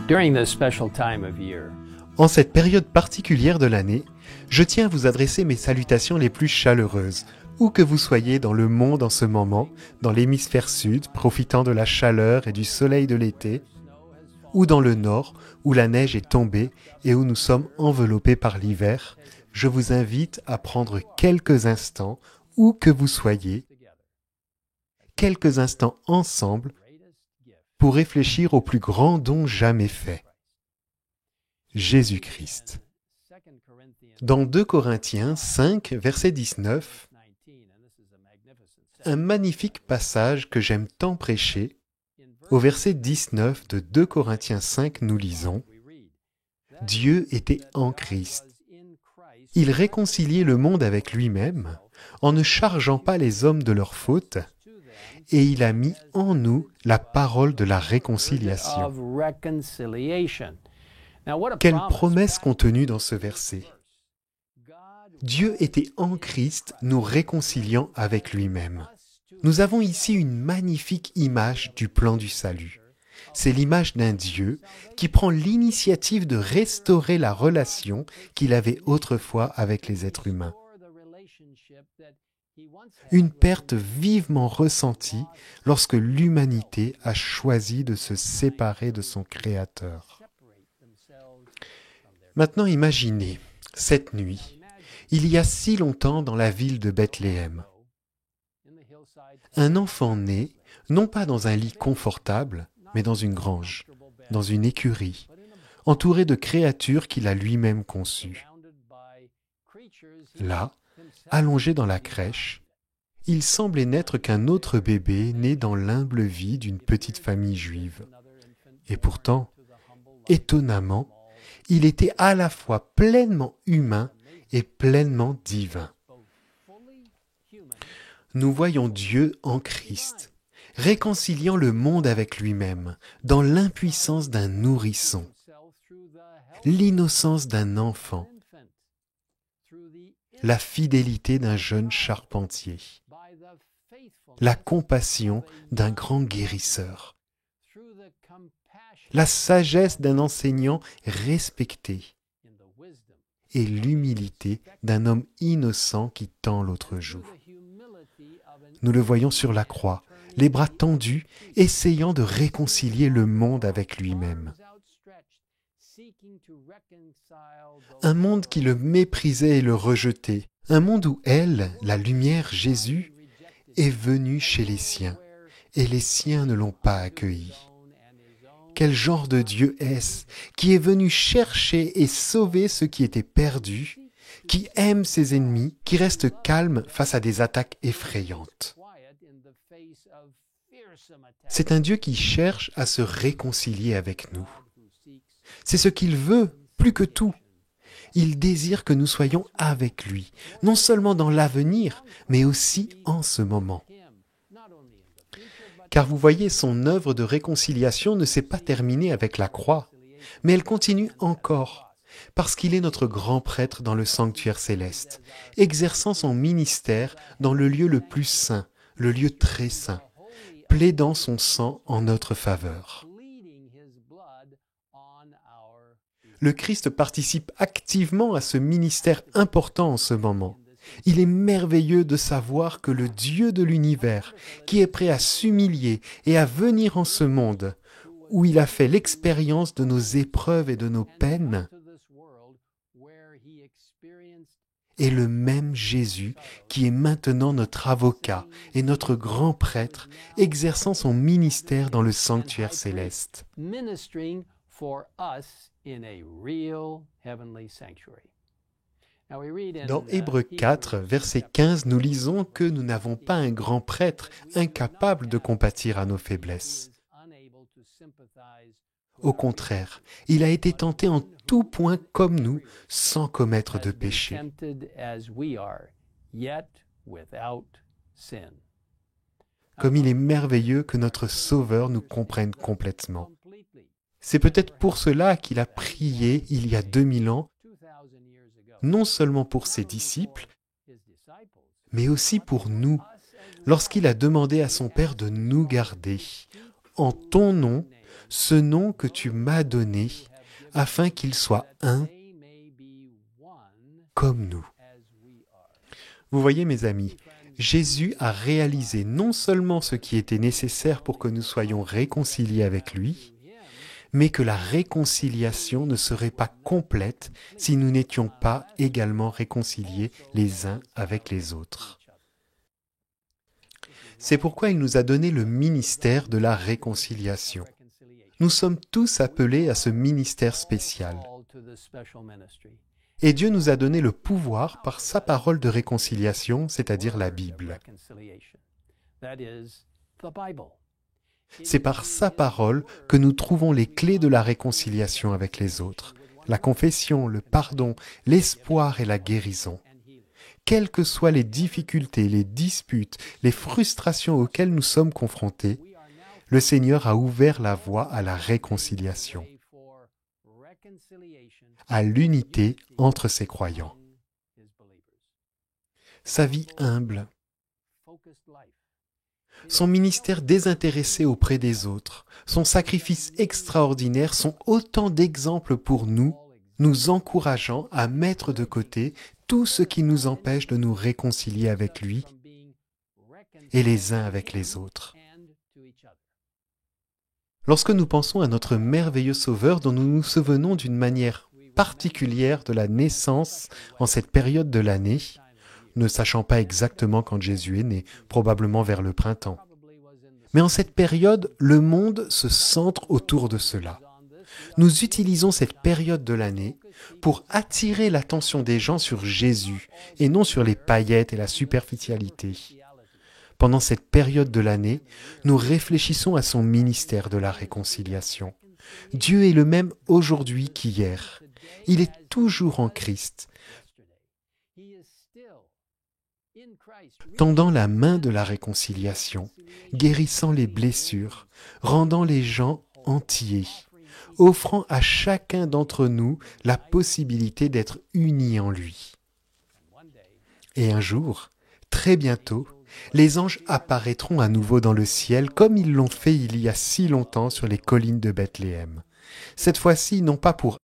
During this special time of year, En cette période particulière de l'année, je tiens à vous adresser mes salutations les plus chaleureuses, où que vous soyez dans le monde en ce moment, dans l'hémisphère sud, profitant de la chaleur et du soleil de l'été, ou dans le nord, où la neige est tombée et où nous sommes enveloppés par l'hiver. Je vous invite à prendre quelques instants, où que vous soyez, quelques instants ensemble, pour réfléchir au plus grand don jamais fait. Jésus-Christ. Dans 2 Corinthiens 5, verset 19, un magnifique passage que j'aime tant prêcher, au verset 19 de 2 Corinthiens 5, nous lisons « Dieu était en Christ. Il réconciliait le monde avec lui-même en ne chargeant pas les hommes de leurs fautes, et il a mis en nous la parole de la réconciliation. » Quelle promesse contenue dans ce verset! Dieu était en Christ, nous réconciliant avec lui-même. Nous avons ici une magnifique image du plan du salut. C'est l'image d'un Dieu qui prend l'initiative de restaurer la relation qu'il avait autrefois avec les êtres humains. Une perte vivement ressentie lorsque l'humanité a choisi de se séparer de son Créateur. Maintenant imaginez, cette nuit, il y a si longtemps dans la ville de Bethléem, un enfant né, non pas dans un lit confortable, mais dans une grange, dans une écurie, entouré de créatures qu'il a lui-même conçues. Là, allongé dans la crèche, il semblait n'être qu'un autre bébé né dans l'humble vie d'une petite famille juive. Et pourtant, étonnamment, il était à la fois pleinement humain et pleinement divin. Nous voyons Dieu en Christ, réconciliant le monde avec lui-même, dans l'impuissance d'un nourrisson, l'innocence d'un enfant, la fidélité d'un jeune charpentier, la compassion d'un grand guérisseur, la sagesse d'un enseignant respecté et l'humilité d'un homme innocent qui tend l'autre joue. Nous le voyons sur la croix, les bras tendus, essayant de réconcilier le monde avec lui-même. Un monde qui le méprisait et le rejetait, un monde où elle, la lumière, Jésus, est venue chez les siens, et les siens ne l'ont pas accueilli. Quel genre de Dieu est-ce qui est venu chercher et sauver ceux qui étaient perdus, qui aime ses ennemis, qui reste calme face à des attaques effrayantes? C'est un Dieu qui cherche à se réconcilier avec nous. C'est ce qu'il veut, plus que tout. Il désire que nous soyons avec lui, non seulement dans l'avenir, mais aussi en ce moment. Car vous voyez, son œuvre de réconciliation ne s'est pas terminée avec la croix, mais elle continue encore, parce qu'il est notre grand prêtre dans le sanctuaire céleste, exerçant son ministère dans le lieu le plus saint, le lieu très saint, plaidant son sang en notre faveur. Le Christ participe activement à ce ministère important en ce moment. Il est merveilleux de savoir que le Dieu de l'univers, qui est prêt à s'humilier et à venir en ce monde, où il a fait l'expérience de nos épreuves et de nos peines, est le même Jésus qui est maintenant notre avocat et notre grand prêtre, exerçant son ministère dans le sanctuaire céleste. Dans Hébreux 4, verset 15, nous lisons que nous n'avons pas un grand prêtre incapable de compatir à nos faiblesses. Au contraire, il a été tenté en tout point comme nous, sans commettre de péché. Comme il est merveilleux que notre Sauveur nous comprenne complètement. C'est peut-être pour cela qu'il a prié il y a 2000 ans, non seulement pour ses disciples, mais aussi pour nous, lorsqu'il a demandé à son Père de nous garder. En ton nom, ce nom que tu m'as donné, afin qu'ils soient un comme nous. Vous voyez, mes amis, Jésus a réalisé non seulement ce qui était nécessaire pour que nous soyons réconciliés avec lui, mais que la réconciliation ne serait pas complète si nous n'étions pas également réconciliés les uns avec les autres. C'est pourquoi il nous a donné le ministère de la réconciliation. Nous sommes tous appelés à ce ministère spécial. Et Dieu nous a donné le pouvoir par sa parole de réconciliation, c'est-à-dire la Bible. C'est par sa parole que nous trouvons les clés de la réconciliation avec les autres, la confession, le pardon, l'espoir et la guérison. Quelles que soient les difficultés, les disputes, les frustrations auxquelles nous sommes confrontés, le Seigneur a ouvert la voie à la réconciliation, à l'unité entre ses croyants. Sa vie humble, son ministère désintéressé auprès des autres, son sacrifice extraordinaire sont autant d'exemples pour nous, nous encourageant à mettre de côté tout ce qui nous empêche de nous réconcilier avec lui et les uns avec les autres. Lorsque nous pensons à notre merveilleux Sauveur dont nous nous souvenons d'une manière particulière de la naissance en cette période de l'année, ne sachant pas exactement quand Jésus est né, probablement vers le printemps. Mais en cette période, le monde se centre autour de cela. Nous utilisons cette période de l'année pour attirer l'attention des gens sur Jésus et non sur les paillettes et la superficialité. Pendant cette période de l'année, nous réfléchissons à son ministère de la réconciliation. Dieu est le même aujourd'hui qu'hier. Il est toujours en Christ, tendant la main de la réconciliation, guérissant les blessures, rendant les gens entiers, offrant à chacun d'entre nous la possibilité d'être unis en lui. Et un jour, très bientôt, les anges apparaîtront à nouveau dans le ciel comme ils l'ont fait il y a si longtemps sur les collines de Bethléem. Cette fois-ci, non pas pour